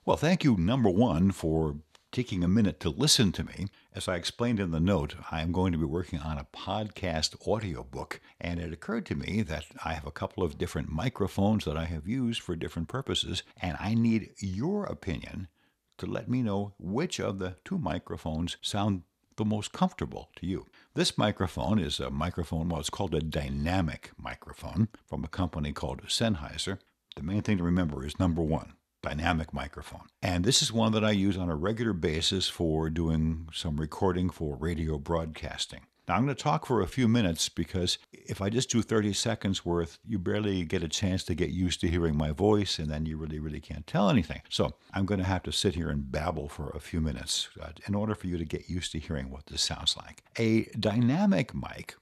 Well, thank you, number one, for taking a minute to listen to me. As I explained in the note, I am going to be working on a podcast audiobook, and it occurred to me that I have a couple of different microphones that I have used for different purposes, and I need your opinion to let me know which of the two microphones sound the most comfortable to you. This microphone is a microphone, well, it's called a dynamic microphone from a company called Sennheiser. The main thing to remember is number one, dynamic microphone. And this is one that I use on a regular basis for doing some recording for radio broadcasting. Now, I'm going to talk for a few minutes because if I just do 30 seconds worth, you barely get a chance to get used to hearing my voice, and then you really can't tell anything. So I'm going to have to sit here and babble for a few minutes in order for you to get used to hearing what this sounds like. A dynamic mic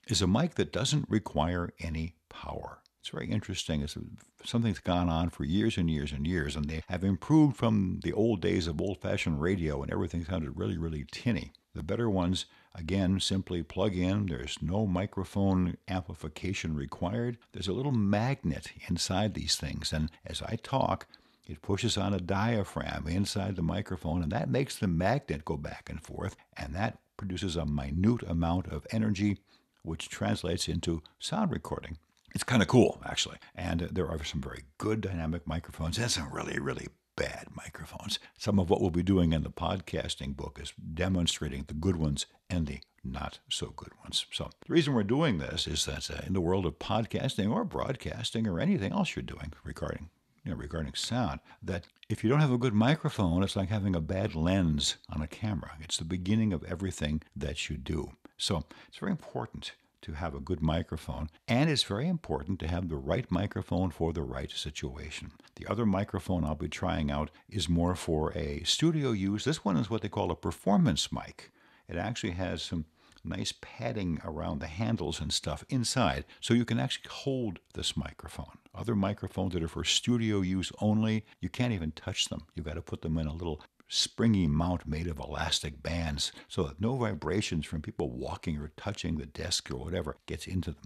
is a mic that doesn't require any power. It's very interesting. It's something that's gone on for years and years and years, and they have improved from the old days of old-fashioned radio, and everything sounded really tinny. The better ones, again, simply plug in. There's no microphone amplification required. There's a little magnet inside these things, and as I talk, it pushes on a diaphragm inside the microphone, and that makes the magnet go back and forth, and that produces a minute amount of energy, which translates into sound recording. It's kind of cool, actually. And there are some very good dynamic microphones and some really bad microphones. Some of what we'll be doing in the podcasting book is demonstrating the good ones and the not so good ones. So the reason we're doing this is that in the world of podcasting or broadcasting or anything else you're doing regarding sound, that if you don't have a good microphone, it's like having a bad lens on a camera. It's the beginning of everything that you do. So it's very important to have a good microphone, and it's very important to have the right microphone for the right situation. The other microphone I'll be trying out is more for a studio use. This one is what they call a performance mic. It actually has some nice padding around the handles and stuff inside, so you can actually hold this microphone. Other microphones that are for studio use only, you can't even touch them. You've got to put them in a little springy mount made of elastic bands so that no vibrations from people walking or touching the desk or whatever gets into them.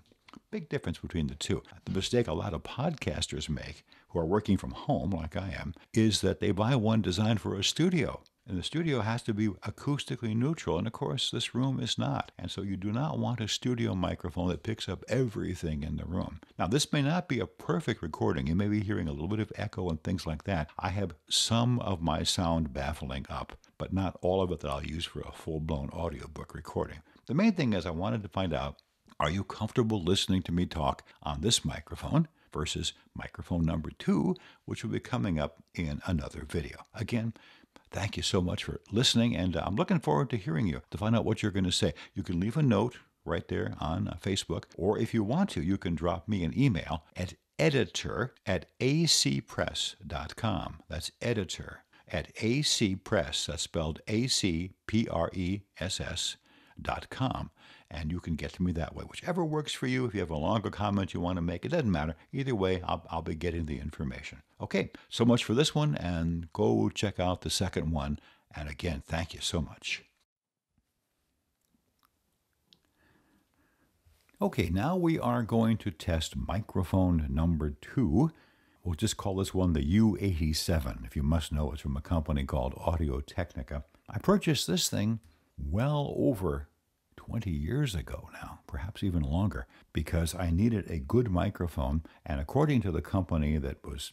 Big difference between the two. The mistake a lot of podcasters make who are working from home like I am is that they buy one designed for a studio. And the studio has to be acoustically neutral, and of course this room is not. And so you do not want a studio microphone that picks up everything in the room. Now, this may not be a perfect recording. You may be hearing a little bit of echo and things like that. I have some of my sound baffling up, but not all of it that I'll use for a full-blown audiobook recording. The main thing is I wanted to find out, are you comfortable listening to me talk on this microphone versus microphone number 2, which will be coming up in another video. Again, thank you so much for listening, and I'm looking forward to hearing you to find out what you're going to say. You can leave a note right there on Facebook, or if you want to, you can drop me an email at editor@acpress.com. That's editor@acpress, that's spelled ACPRESS.com. And you can get to me that way. Whichever works for you. If you have a longer comment you want to make, it doesn't matter. Either way, I'll be getting the information. Okay, so much for this one, and go check out the second one. And again, thank you so much. Okay, now we are going to test microphone number 2. We'll just call this one the U87. If you must know, it's from a company called Audio-Technica. I purchased this thing well over 20 years ago now, perhaps even longer, because I needed a good microphone, and according to the company that was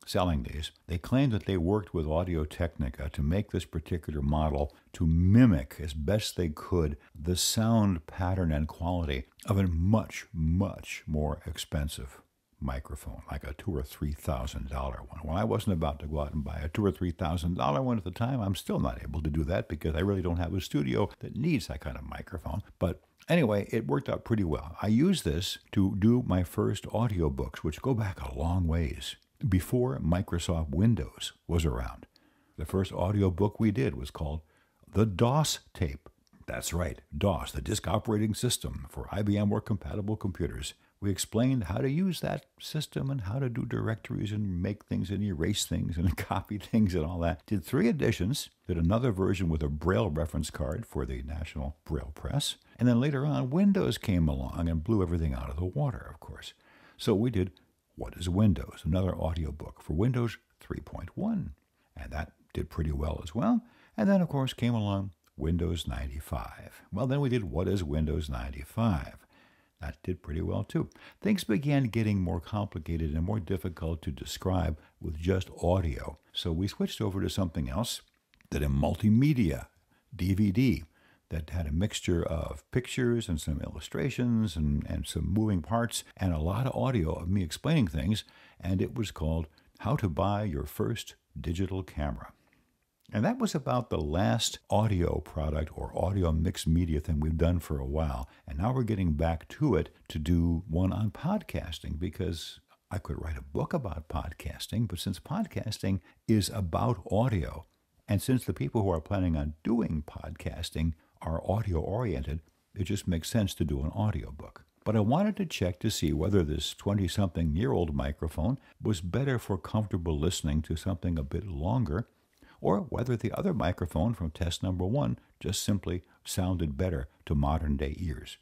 selling these, they claimed that they worked with Audio-Technica to make this particular model to mimic as best they could the sound pattern and quality of a much more expensive microphone, like a $2,000 or $3,000 one. Well, I wasn't about to go out and buy a $2,000 or $3,000 one at the time. I'm still not able to do that because I really don't have a studio that needs that kind of microphone. But anyway, it worked out pretty well. I used this to do my first audiobooks, which go back a long ways, before Microsoft Windows was around. The first audiobook we did was called The DOS Tape. That's right, DOS, the disk operating system for IBM or compatible computers. We explained how to use that system and how to do directories and make things and erase things and copy things and all that. Did 3 editions, did another version with a Braille reference card for the National Braille Press. And then later on, Windows came along and blew everything out of the water, of course. So we did What is Windows? Another audiobook for Windows 3.1. and that did pretty well as well. And then, of course, came along Windows 95. Well, then we did What is Windows 95? That did pretty well too. Things began getting more complicated and more difficult to describe with just audio. So we switched over to something else, did a multimedia DVD that had a mixture of pictures and some illustrations and some moving parts and a lot of audio of me explaining things. And it was called How to Buy Your First Digital Camera. And that was about the last audio product or audio mixed media thing we've done for a while. And now we're getting back to it to do one on podcasting, because I could write a book about podcasting, but since podcasting is about audio, and since the people who are planning on doing podcasting are audio oriented, it just makes sense to do an audio book. But I wanted to check to see whether this 20-something-year-old microphone was better for comfortable listening to something a bit longer, or whether the other microphone from test number 1 just simply sounded better to modern-day ears.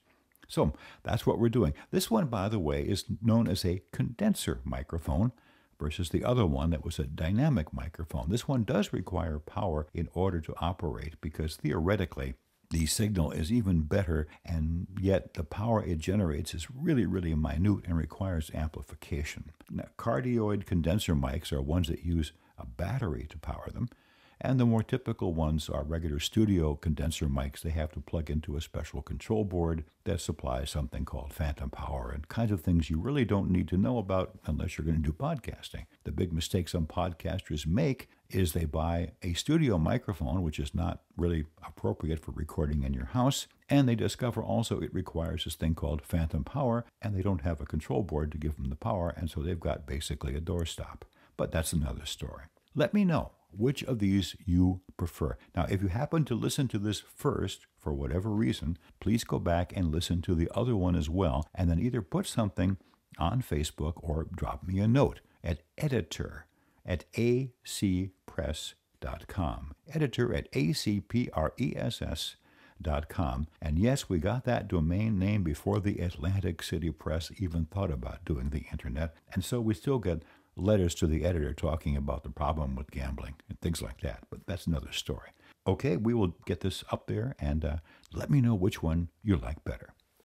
So that's what we're doing. This one, by the way, is known as a condenser microphone versus the other one that was a dynamic microphone. This one does require power in order to operate, because theoretically the signal is even better, and yet the power it generates is really, really minute and requires amplification. Now, cardioid condenser mics are ones that use a battery to power them, and the more typical ones are regular studio condenser mics. They have to plug into a special control board that supplies something called phantom power and kinds of things you really don't need to know about unless you're going to do podcasting. The big mistake some podcasters make is they buy a studio microphone, which is not really appropriate for recording in your house, and they discover also it requires this thing called phantom power, and they don't have a control board to give them the power, and so they've got basically a doorstop. But that's another story. Let me know which of these you prefer. Now, if you happen to listen to this first, for whatever reason, please go back and listen to the other one as well, and then either put something on Facebook or drop me a note at editor@acpress.com. editor@acpress.com. And yes, we got that domain name before the Atlantic City Press even thought about doing the internet, and so we still get letters to the editor talking about the problem with gambling and things like that, but that's another story. Okay, we will get this up there, and let me know which one you like better.